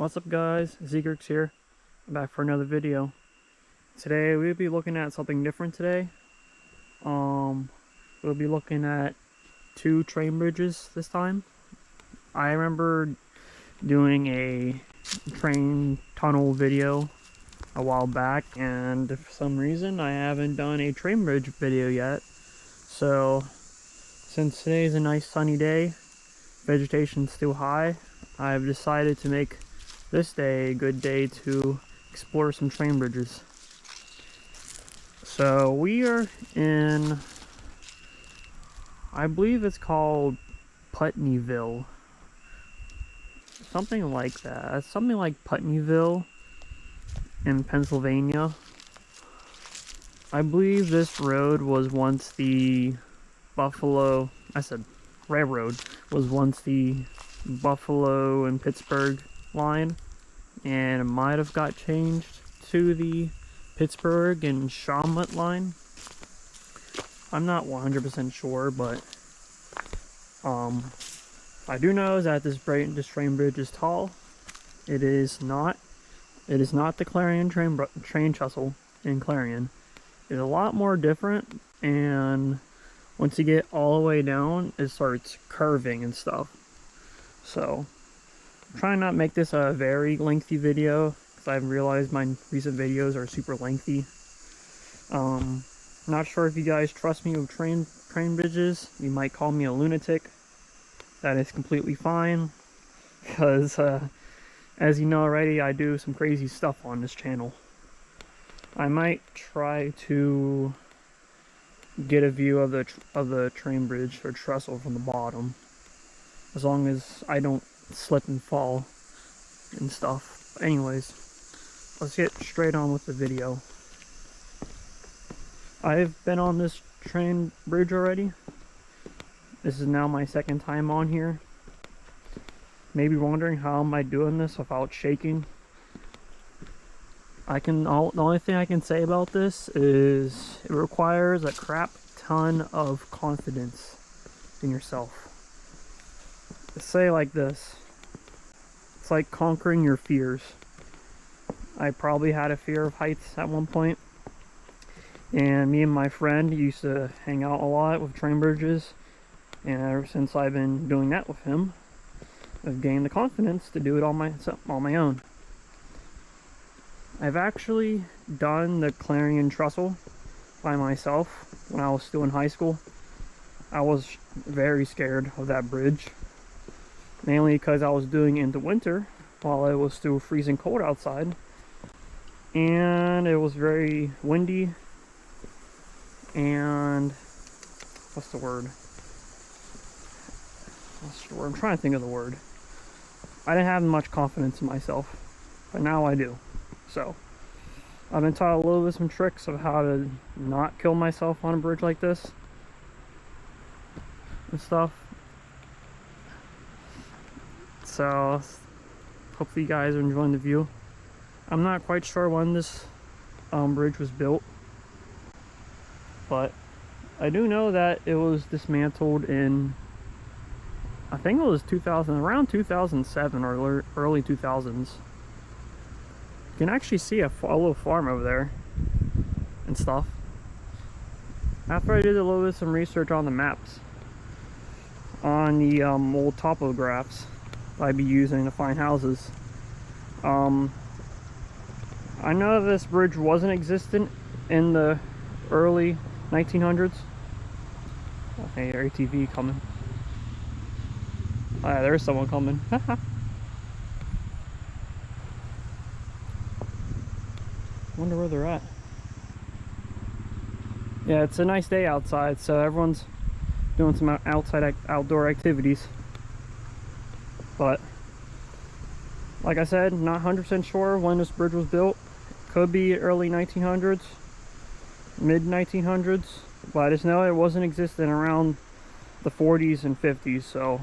What's up guys, Zegerx here. I'm back for another video. Today we'll be looking at something different today. We'll be looking at two train bridges this time. I remember doing a train tunnel video a while back, and for some reason I haven't done a train bridge video yet. So since today's a nice sunny day, vegetation's still high, I've decided to make this day a good day to explore some train bridges. So we are in, I believe it's called Putneyville. Something like that. Something like Putneyville in Pennsylvania. I believe this road was once the railroad was once the Buffalo and Pittsburgh line, and it might have got changed to the Pittsburgh and Charlotte line. I'm not 100% sure, but I do know that this train bridge is tall. It is not the Clarion train trestle in Clarion. It's a lot more different, and once you get all the way down, it starts curving and stuff. So I'm trying not to make this a very lengthy video, because I've realized my recent videos are super lengthy. Not sure if you guys trust me with train bridges. You might call me a lunatic. That is completely fine, because as you know already, I do some crazy stuff on this channel. I might try to get a view of the train bridge or trestle from the bottom, as long as I don't slip and fall and stuff. But anyways, let's get straight on with the video. I've been on this train bridge already. This is now my second time on here. Maybe wondering how am I doing this without shaking. The only thing I can say about this is it requires a crap ton of confidence in yourself. Let's say like this. It's like conquering your fears. I probably had a fear of heights at one point, and me and my friend used to hang out a lot with train bridges, and ever since I've been doing that with him, I've gained the confidence to do it on my own. I've actually done the Clarion trestle by myself when I was still in high school. I was very scared of that bridge, mainly because I was doing it in the winter while it was still freezing cold outside, and it was very windy, and what's the word? I'm trying to think of the word. I didn't have much confidence in myself, but now I do. So I've been taught a little bit some tricks of how to not kill myself on a bridge like this and stuff. So hopefully you guys are enjoying the view. I'm not quite sure when this bridge was built, but I do know that it was dismantled in, I think it was around 2007 or early 2000s. You can actually see a little farm over there and stuff. After I did a little bit of some research on the maps, on the old topographs I'd be using to find houses, I know this bridge wasn't existent in the early 1900s. Okay, ATV coming. Oh, yeah, there's someone coming. Wonder where they're at. Yeah, it's a nice day outside, so everyone's doing some outdoor activities. But like I said, not 100% sure when this bridge was built. Could be early 1900s, mid 1900s, but I just know it wasn't existent around the 40s and 50s, so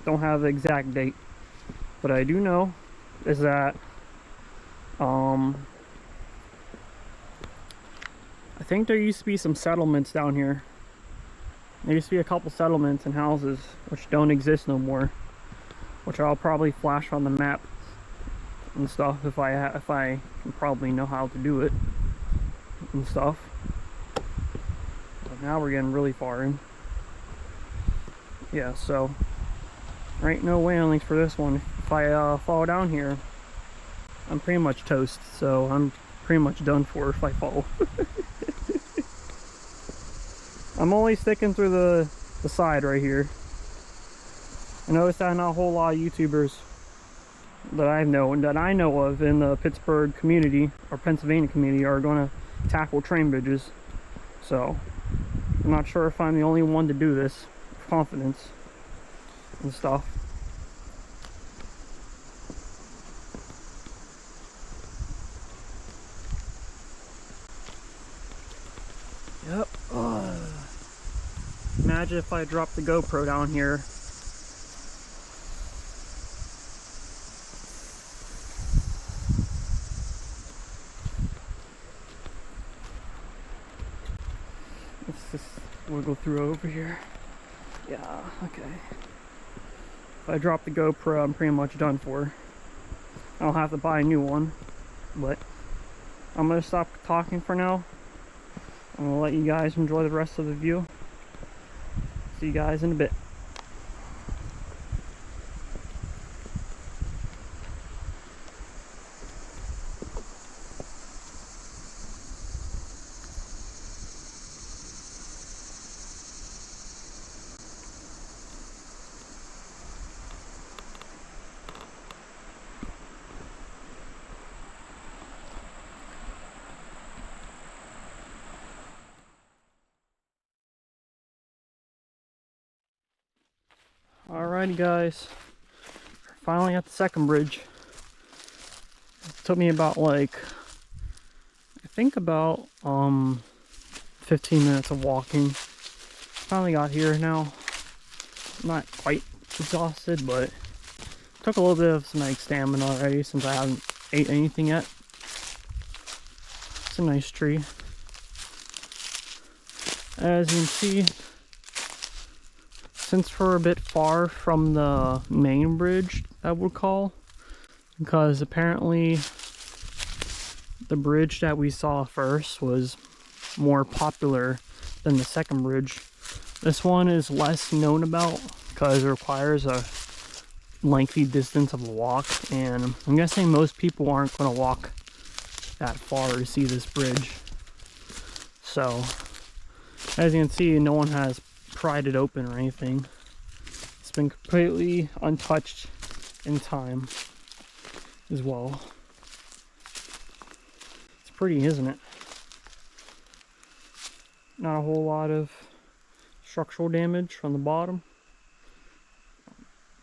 don't have the exact date. But I do know is that I think there used to be some settlements down here. There used to be a couple settlements and houses which don't exist no more, which I'll probably flash on the map and stuff if I can probably know how to do it and stuff. But now we're getting really far in. Yeah, so there ain't no whale links for this one. If I fall down here, I'm pretty much toast, so I'm pretty much done for if I fall. I'm only sticking through the side right here. I noticed that not a whole lot of YouTubers that I know of in the Pittsburgh community or Pennsylvania community are going to tackle train bridges. So I'm not sure if I'm the only one to do this with confidence and stuff. Yep. Imagine if I dropped the GoPro down here. Let's just wiggle through over here. Yeah, okay. If I drop the GoPro, I'm pretty much done for. I'll have to buy a new one, but I'm gonna stop talking for now. I'm gonna let you guys enjoy the rest of the view. See you guys in a bit. Alrighty guys, finally at the second bridge. It took me about like, I think about 15 minutes of walking. Finally got here now. Not quite exhausted, but took a little bit of some like stamina already since I haven't ate anything yet. It's a nice tree. As you can see, since we're a bit far from the main bridge, I would call, because apparently the bridge that we saw first was more popular than the second bridge. This one is less known about because it requires a lengthy distance of a walk, and I'm guessing most people aren't going to walk that far to see this bridge. So, as you can see, no one has pried it open or anything. It's been completely untouched in time as well. It's pretty, isn't it? Not a whole lot of structural damage from the bottom.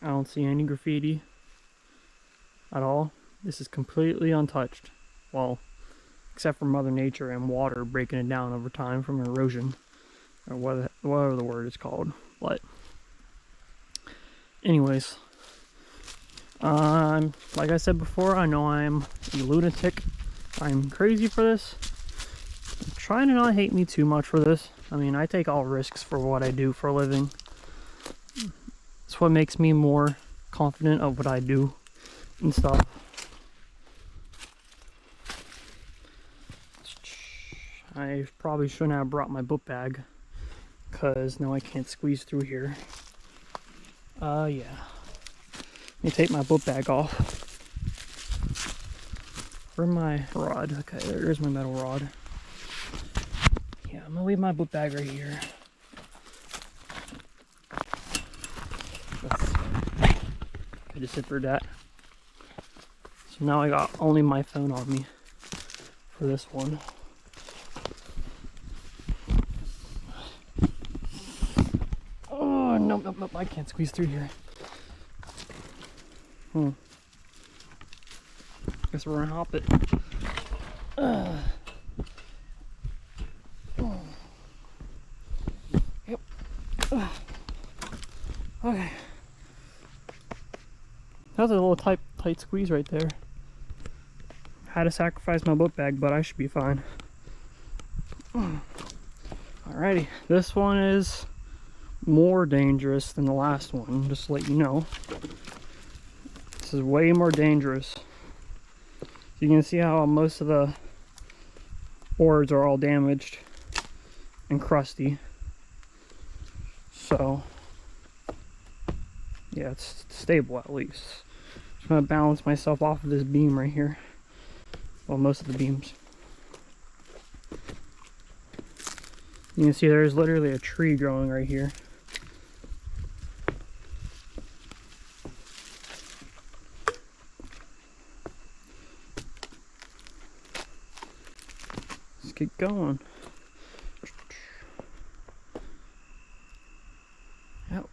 I don't see any graffiti at all. This is completely untouched. Well, except for Mother Nature and water breaking it down over time from erosion, or whatever the word is called. But anyways, like I said before, I know I'm a lunatic. I'm crazy for this. I'm trying to not hate me too much for this. I mean, I take all risks for what I do for a living. It's what makes me more confident of what I do and stuff. I probably shouldn't have brought my book bag, because now I can't squeeze through here. Yeah. Let me take my book bag off. Where's my rod? Okay, there's my metal rod. Yeah, I'm gonna leave my book bag right here. I just zippered that. So now I got only my phone on me for this one. Oh, nope, I can't squeeze through here. Guess we're gonna hop it. Yep. Okay. That was a little tight squeeze right there. Had to sacrifice my book bag, but I should be fine. Alrighty, this one is more dangerous than the last one, just to let you know. This is way more dangerous. you can see how most of the boards are all damaged and crusty. So yeah, it's stable at least. Just gonna balance myself off of this beam right here. Well, most of the beams. You can see there's literally a tree growing right here. Let's get going. Yep.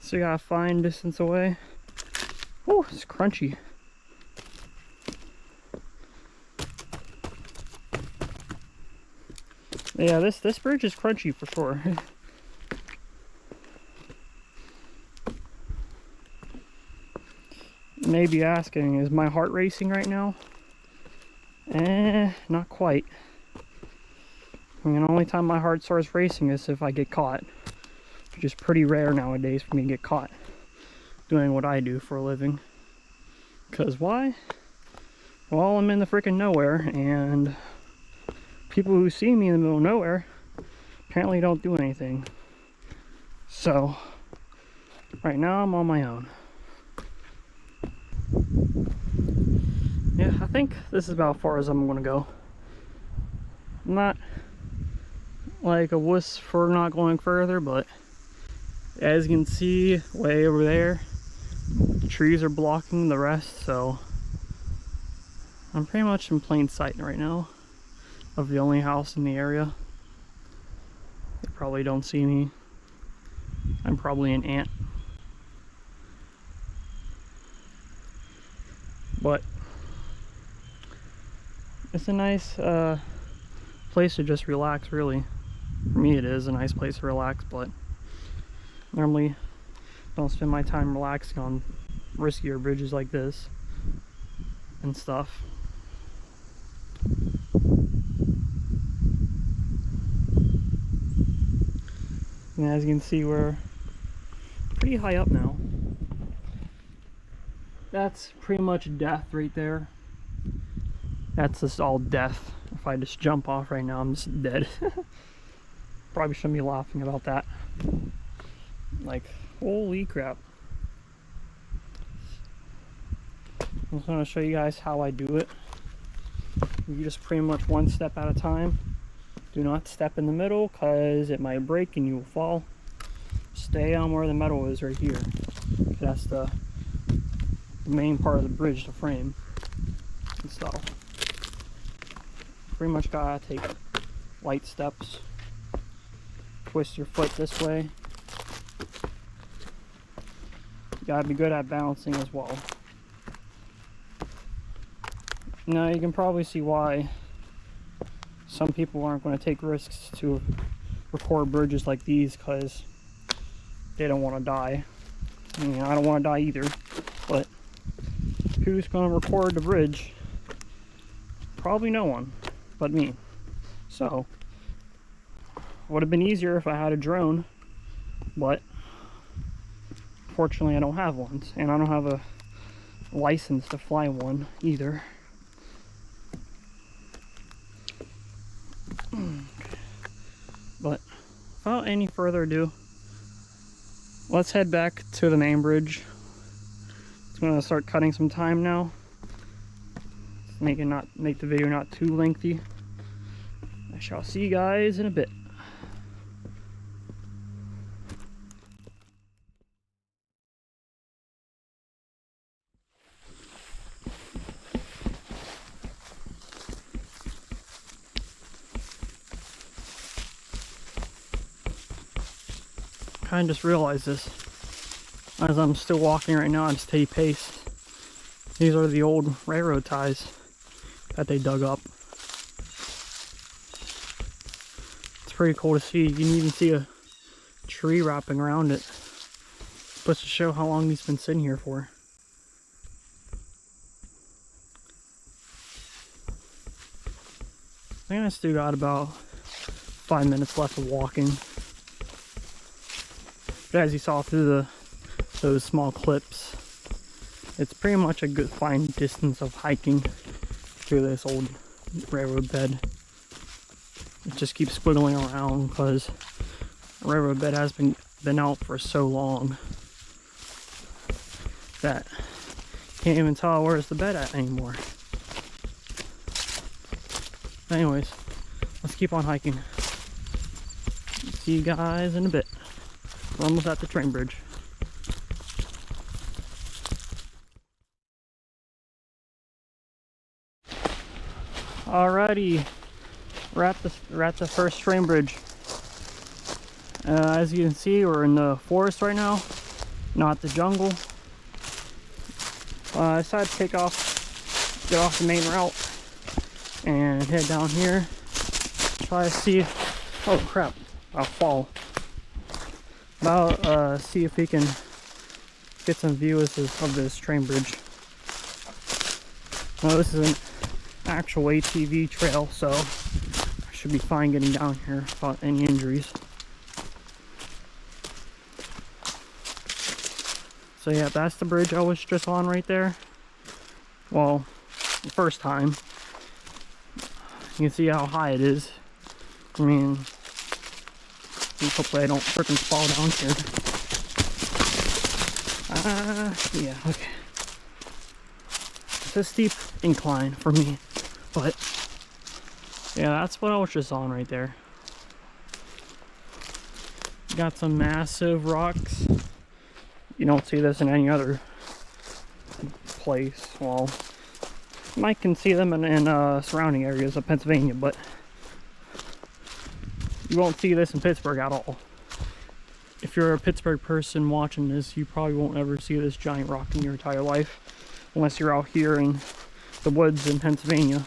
So you got a fine distance away. Oh, it's crunchy. Yeah, this bridge is crunchy for sure. You may be asking, is my heart racing right now? Not quite. I mean, the only time my heart starts racing is if I get caught, which is pretty rare nowadays for me to get caught doing what I do for a living. Because why? Well, I'm in the freaking nowhere, and people who see me in the middle of nowhere apparently don't do anything. So right now I'm on my own. Yeah, I think this is about as far as I'm gonna go. I'm not like a wuss for not going further, but as you can see way over there, the trees are blocking the rest, so I'm pretty much in plain sight right now of the only house in the area. They probably don't see me. I'm probably an ant. But it's a nice place to just relax, really. For me it is a nice place to relax, but normally don't spend my time relaxing on riskier bridges like this and stuff. And as you can see, we're pretty high up now. That's pretty much death right there. That's just all death. If I just jump off right now, I'm just dead. Probably shouldn't be laughing about that. Like, holy crap. I'm just going to show you guys how I do it. You just pretty much one step at a time. Do not step in the middle because it might break and you will fall. Stay on where the metal is right here. That's the main part of the bridge, the frame and stuff. Pretty much gotta take light steps. Twist your foot this way. You gotta be good at balancing as well. Now you can probably see why some people aren't going to take risks to record bridges like these, because they don't want to die. I mean, I don't want to die either, but who's going to record the bridge? Probably no one but me. So would have been easier if I had a drone, but fortunately I don't have one, and I don't have a license to fly one either. But without any further ado, let's head back to the main bridge. It's going to start cutting some time now. Make the video not too lengthy. I shall see you guys in a bit. I just realized this as I'm still walking right now at a steady pace. These are the old railroad ties that they dug up. It's pretty cool to see. You can even see a tree wrapping around it. Supposed to show how long these been sitting here for. I think I still got about 5 minutes left of walking. But as you saw through those small clips, It's pretty much a good fine distance of hiking through this old railroad bed. It just keeps squiggling around because the railroad bed has been out for so long that you can't even tell where's the bed at anymore. Anyways, let's keep on hiking. See you guys in a bit. We're almost at the train bridge. Alrighty, we're at the first train bridge. As you can see, we're in the forest right now, not the jungle. I decided to get off the main route and head down here. Try to see if, oh crap, I'll fall. See if we can get some views of this train bridge. Well, this is an actual ATV trail, so I should be fine getting down here without any injuries. So yeah, that's the bridge I was just on right there. Well, the first time. You can see how high it is. I mean, hopefully I don't freaking fall down here. Yeah, okay. It's a steep incline for me, but yeah, that's what I was just on right there. Got some massive rocks. You don't see this in any other place. Well, you might can see them in surrounding areas of Pennsylvania, but you won't see this in Pittsburgh at all. If you're a Pittsburgh person watching this, you probably won't ever see this giant rock in your entire life, unless you're out here in the woods in Pennsylvania.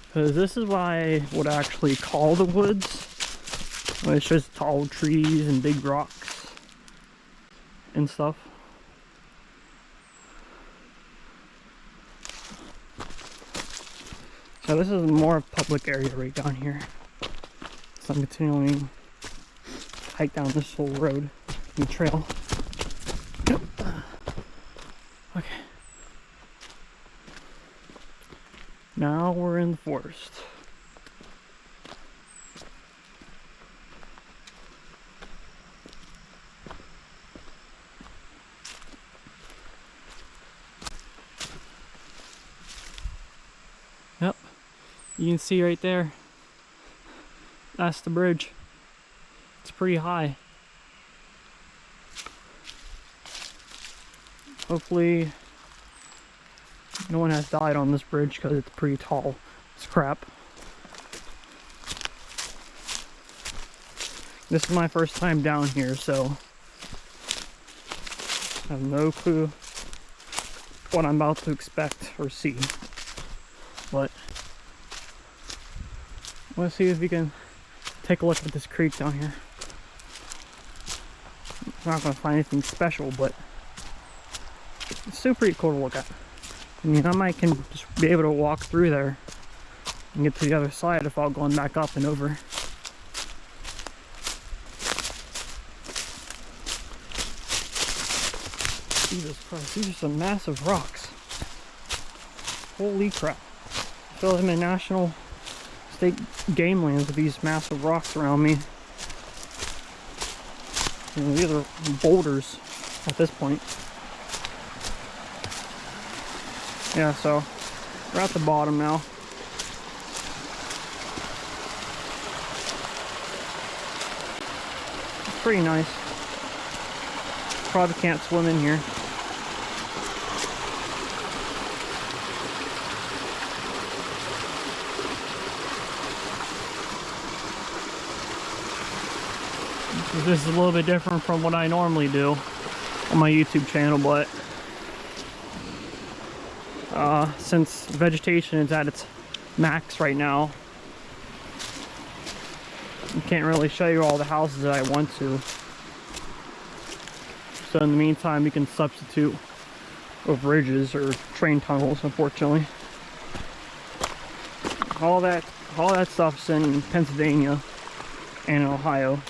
Because this is what I would actually call the woods. It's just tall trees and big rocks and stuff. So this is more of a public area right down here. So I'm continuing to hike down this whole road and trail. Okay. Now we're in the forest. Yep, you can see right there, that's the bridge. It's pretty high. Hopefully no one has died on this bridge because it's pretty tall. It's crap. This is my first time down here, so I have no clue what I'm about to expect or see. But let's see if we can take a look at this creek down here. I'm not going to find anything special, but it's still pretty cool to look at. I mean, I might can just be able to walk through there and get to the other side without going back up and over. Jesus Christ, these are some massive rocks. Holy crap. I feel like I'm in national state game lands with these massive rocks around me. You know, these are boulders at this point. Yeah, so we're at the bottom now. It's pretty nice. Probably can't swim in here. This is a little bit different from what I normally do on my YouTube channel, but since vegetation is at its max right now, I can't really show you all the houses that I want to. So in the meantime, we can substitute with bridges or train tunnels, unfortunately. All that stuff's in Pennsylvania and Ohio.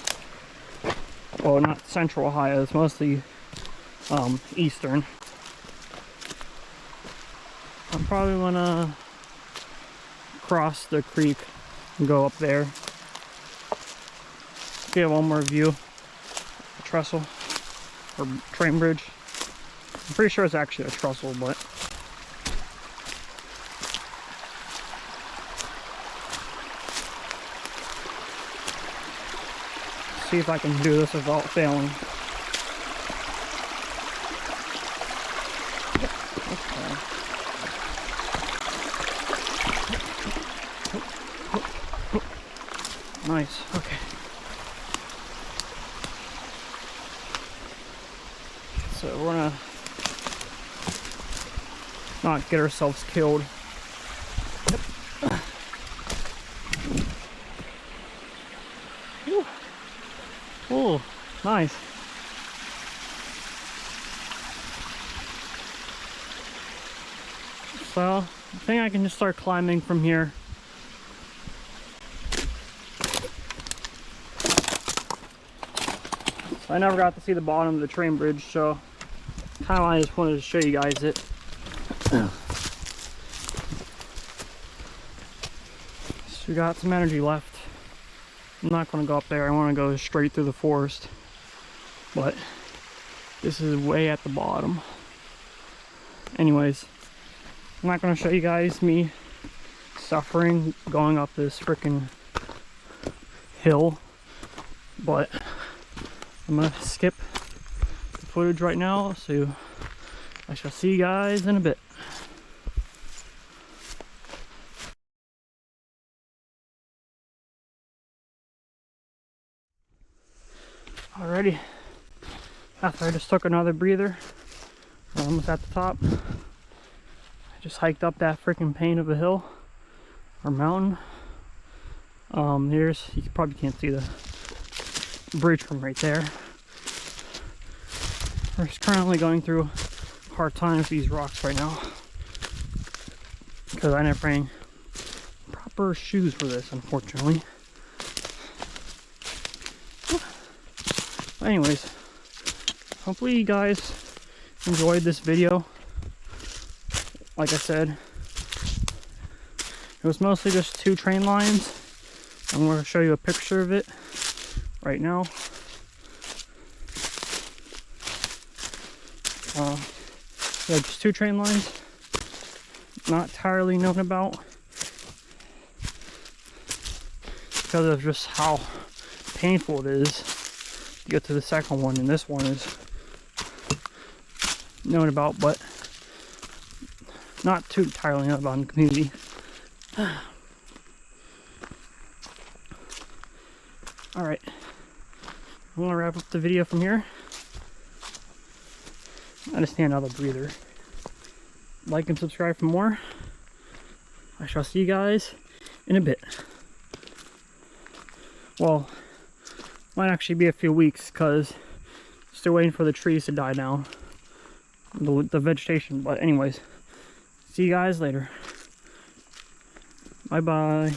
well, not central Ohio, it's mostly eastern. I'm probably gonna cross the creek and go up there. Get one more view. A trestle or train bridge. I'm pretty sure it's actually a trestle, but see if I can do this without failing. Nice, okay. So we're gonna not get ourselves killed. Oh, nice. So I think I can just start climbing from here. I never got to see the bottom of the train bridge, so kind of I just wanted to show you guys it. So we got some energy left. I'm not going to go up there. I want to go straight through the forest. But this is way at the bottom. Anyways, I'm not going to show you guys me suffering going up this freaking hill, but I'm gonna skip the footage right now, so I shall see you guys in a bit. Alrighty, after I just took another breather, we're almost at the top. I just hiked up that freaking pain of a hill or mountain. Here's, you probably can't see the bridge from right there. We're just currently going through hard times with these rocks right now because I didn't bring proper shoes for this, unfortunately. Anyways, hopefully you guys enjoyed this video. Like I said, it was mostly just 2 train lines. I'm going to show you a picture of it right now. Yeah, just 2 train lines. Not entirely known about because of just how painful it is to get to the second one, and this one is known about, but not too entirely known about in the community. Alright, I'm gonna wrap up the video from here. I just need another breather. Like and subscribe for more. I shall see you guys in a bit. Well, might actually be a few weeks because still waiting for the trees to die down, the vegetation. But anyways, see you guys later. Bye bye.